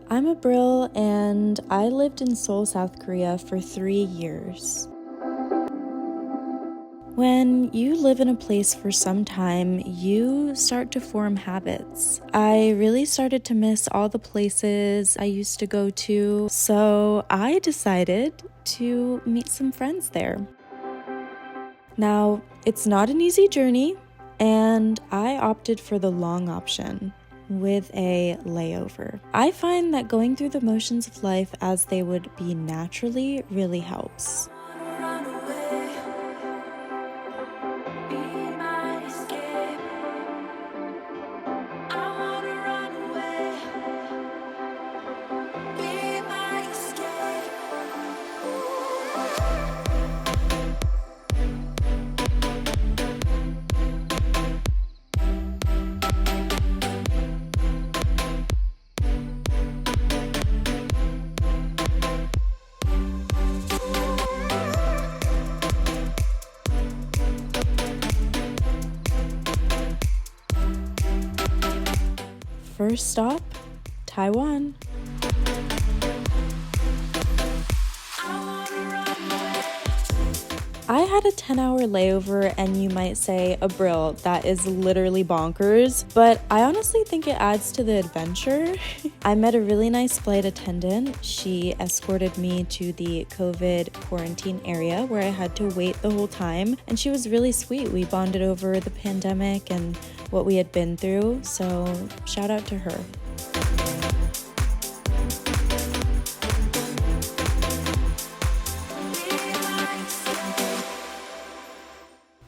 I'm Abril and I lived in Seoul, South Korea for 3 years. When you live in a place for some time, you start to form habits. I really started to miss all the places I used to go to, so I decided to meet some friends there. Now, it's not an easy journey, and I opted for the long option with a layover. I find that going through the motions of life as they would be naturally really helps. First stop, Taiwan. I had a 10-hour layover, and you might say, Abril, that is literally bonkers, but I honestly think it adds to the adventure. I met a really nice flight attendant. She escorted me to the COVID quarantine area where I had to wait the whole time, and she was really sweet. We bonded over the pandemic and what we had been through, so shout out to her.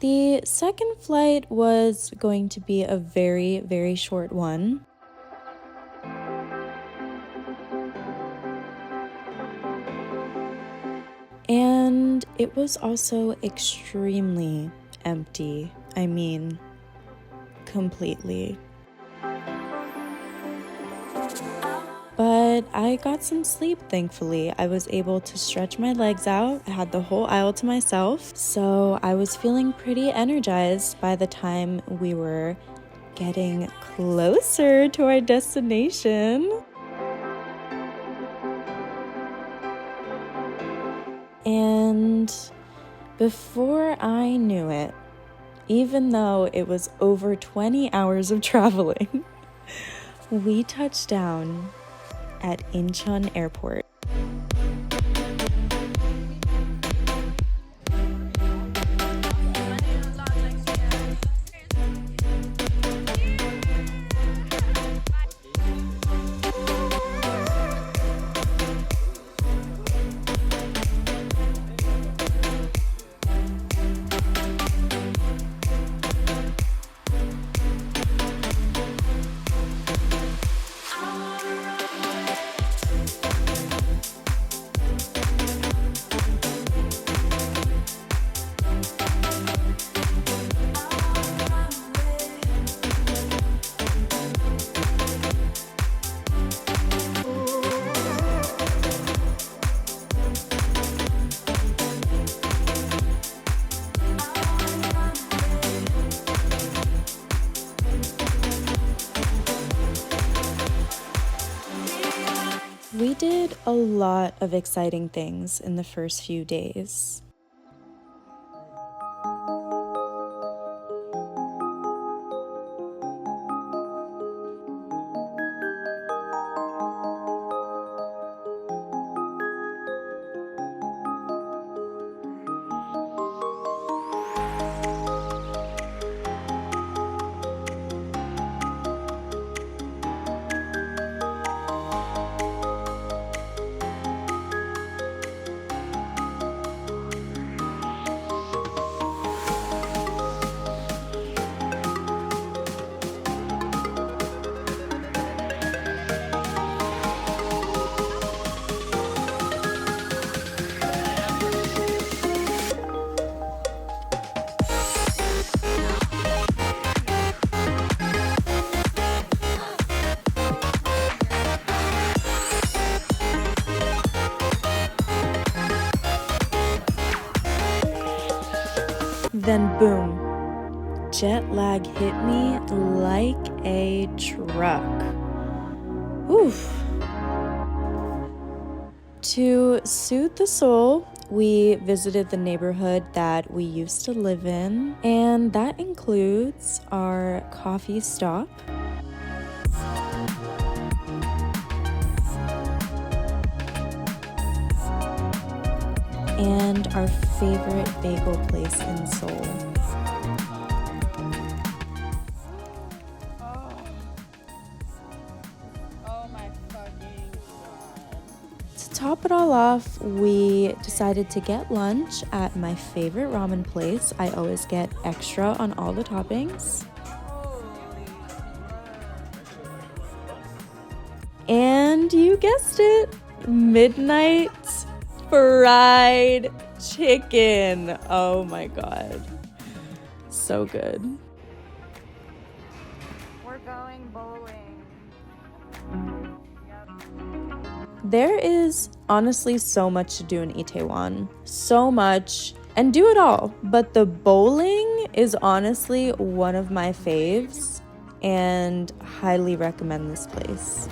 The second flight was going to be a very, very short one. And it was also extremely empty. I mean, completely. But I got some sleep, thankfully. I was able to stretch my legs out. I had the whole aisle to myself, so I was feeling pretty energized by the time we were getting closer to our destination. And before I knew it, even though it was over 20 hours of traveling, we touched down at Incheon Airport. We did a lot of exciting things in the first few days. Then boom, jet lag hit me like a truck. Oof. To soothe the soul, we visited the neighborhood that we used to live in, and that includes our coffee stop, and our favorite bagel place in Seoul. To top it all off, we decided to get lunch at my favorite ramen place. I always get extra on all the toppings. And you guessed it, midnight fried chicken. Oh my god. So good. We're going bowling. There is honestly so much to do in Taiwan. So much. And do it all. But the bowling is honestly one of my faves and highly recommend this place.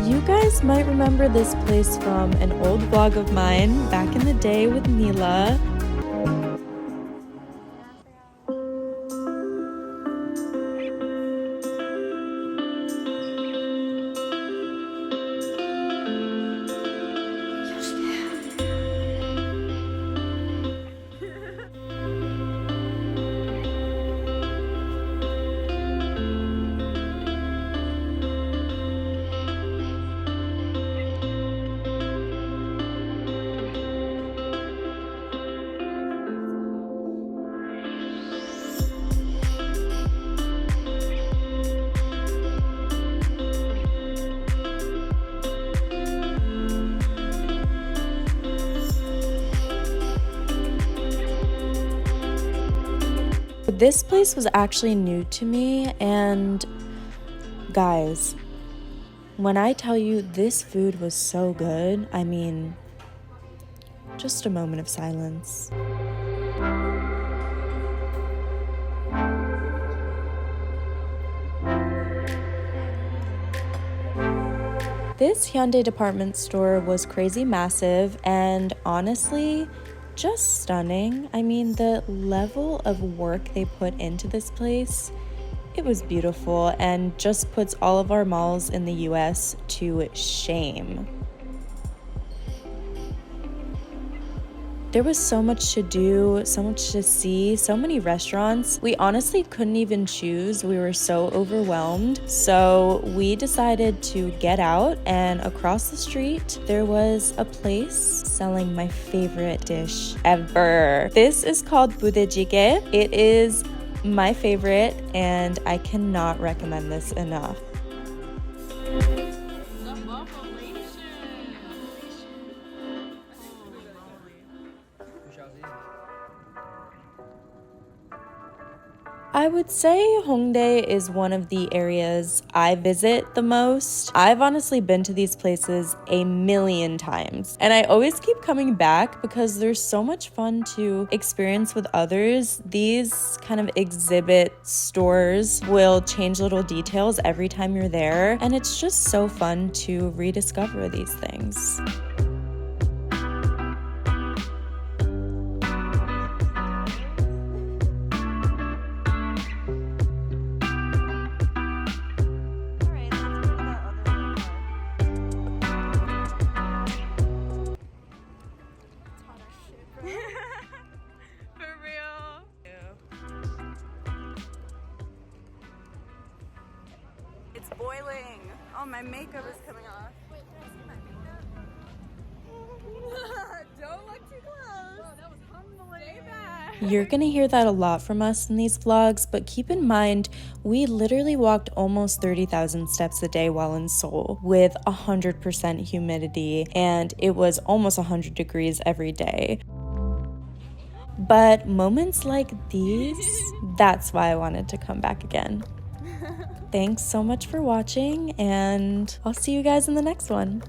You guys might remember this place from an old vlog of mine back in the day with Mila. This place was actually new to me, and guys, when I tell you this food was so good, I mean, just a moment of silence. This Hongdae department store was crazy massive and honestly, just stunning. I mean, the level of work they put into this place, it was beautiful and just puts all of our malls in the US to shame. There was so much to do, so much to see, so many restaurants. We honestly couldn't even choose. We were so overwhelmed. So we decided to get out, and across the street, there was a place selling my favorite dish ever. This is called budae-jjigae. It is my favorite, and I cannot recommend this enough. I would say Hongdae is one of the areas I visit the most. I've honestly been to these places a million times, and I always keep coming back because there's so much fun to experience with others. These kind of exhibit stores will change little details every time you're there, and it's just so fun to rediscover these things. It's boiling. Oh, my makeup is coming off. Wait, can I see my makeup? Don't look too close. Oh, that was humbling. Stay back. You're gonna hear that a lot from us in these vlogs, but keep in mind, we literally walked almost 30,000 steps a day while in Seoul with 100% humidity, and it was almost 100 degrees every day. But moments like these, that's why I wanted to come back again. Thanks so much for watching, and I'll see you guys in the next one.